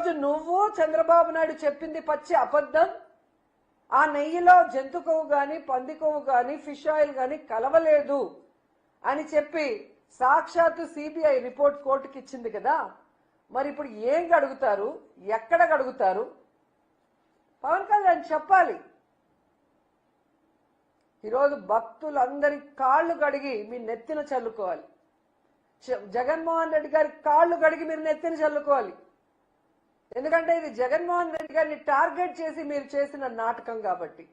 ఈరోజు నువ్వు చంద్రబాబు నాయుడు చెప్పింది పచ్చి అబద్ధం. ఆ నెయ్యిలో జంతు కొవ్వు కానీ పంది కొవ్వు కానీ ఫిష్ ఆయిల్ కానీ కలవలేదు అని చెప్పి సాక్షాత్తు సిబిఐ రిపోర్ట్ కోర్టుకి ఇచ్చింది కదా. మరి ఇప్పుడు ఏం గడుగుతారు, ఎక్కడ గడుగుతారు? పవన్ కళ్యాణ్ చెప్పాలి. ఈరోజు భక్తులందరి కాళ్ళు కడిగి మీ నెత్తిన చల్లుకోవాలి. జగన్మోహన్ రెడ్డి గారి కాళ్ళు కడిగి మీరు నెత్తిన చల్లుకోవాలి. ఎందుకంటే ఇది జగన్మోహన్ రెడ్డి గారిని టార్గెట్ చేసి మీరు చేసిన నాటకం కాబట్టి.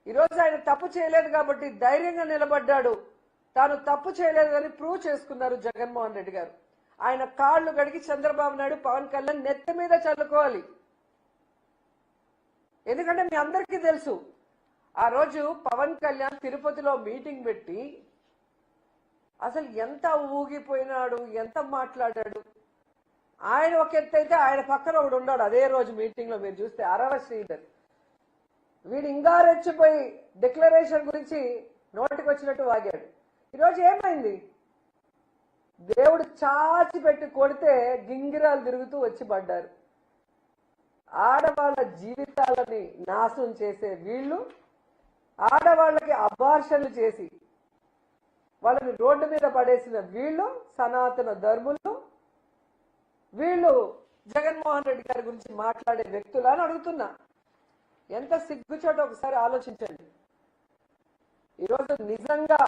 ఈరోజు ఆయన తప్పు చేయలేదు కాబట్టి ధైర్యంగా నిలబడ్డాడు. తాను తప్పు చేయలేదని ప్రూవ్ చేసుకున్నారు జగన్మోహన్ రెడ్డి గారు. ఆయన కాళ్ళు కడిగి చంద్రబాబు నాయుడు పవన్ కళ్యాణ్ నెత్తి మీద చల్లుకోవాలి. ఎందుకంటే మీ అందరికీ తెలుసు, ఆ రోజు పవన్ కళ్యాణ్ తిరుపతిలో మీటింగ్ పెట్టి అసలు ఎంత ఊగిపోయినాడు, ఎంత మాట్లాడాడు. ఆయన ఒక ఎత్తు అయితే ఆయన పక్కన ఒకడు ఉన్నాడు అదే రోజు మీటింగ్ లో. మీరు చూస్తే అరవ శ్రీధర్ వీడు ఇంకా రెచ్చిపోయి డిక్లరేషన్ గురించి నోటికి వచ్చినట్టు వాగాడు. ఈరోజు ఏమైంది? దేవుడు చాచి పెట్టి కొడితే గింగిరాలు తిరుగుతూ వచ్చి పడ్డారు. ఆడవాళ్ళ జీవితాలని నాశనం చేసే వీళ్ళు, ఆడవాళ్ళకి అబార్షన్లు చేసి వాళ్ళని రోడ్డు మీద పడేసిన వీళ్ళు సనాతన ధర్ములు. వీళ్ళు జగన్మోహన్ రెడ్డి గారి గురించి మాట్లాడే వ్యక్తులు అని అడుగుతున్నా. ఎంత సిగ్గుచోట ఒకసారి ఆలోచించండి. ఈరోజు నిజంగా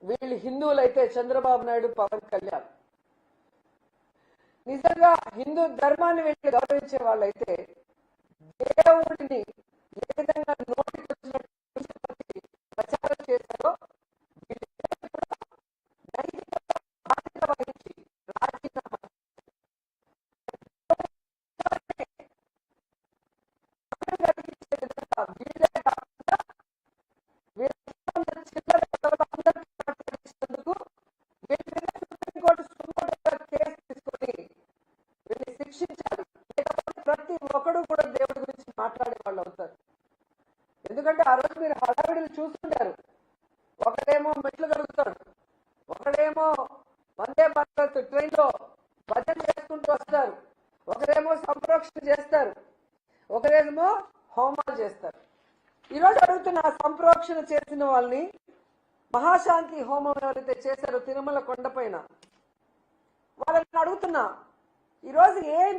వీళ్ళు హిందువులైతే చంద్రబాబు నాయుడు పవన్ కళ్యాణ్ నిజంగా హిందూ ధర్మాన్ని వీళ్ళు గౌరవించే వాళ్ళైతే దేవుడిని ఏ విధంగా నోటికి వచ్చినట్టు ప్రచారం చేశారో బాధ్యత వహించి రాజీనామా వీళ్ళే కాకుండా చిల్లరకు సుప్రీంకోర్టు కేసు తీసుకొని వీళ్ళని శిక్షించాలి. లేకపోతే ప్రతి ఒక్కడు కూడా దేవుడి గురించి మాట్లాడే వాళ్ళు అవుతారు. ఎందుకంటే ఆ రోజు మీరు హడావిడిని చూస్తుంటారు. ఒకడేమో మెట్లు కలుగుతాడు, ఒకడేమో వందే భారత్ ట్రైన్ లో భజన చేసుకుంటూ వస్తారు, ఒకరేమో సంప్రోక్షణ చేస్తారు, ఒకరేమో హోమాలు చేస్తారు. ఈరోజు అడుగుతున్న సంప్రోక్షణ చేసిన వాళ్ళని, మహాశాంతి హోమం ఎవరైతే చేశారో తిరుమల కొండపైన వాళ్ళని అడుగుతున్నా, ఈరోజు ఏం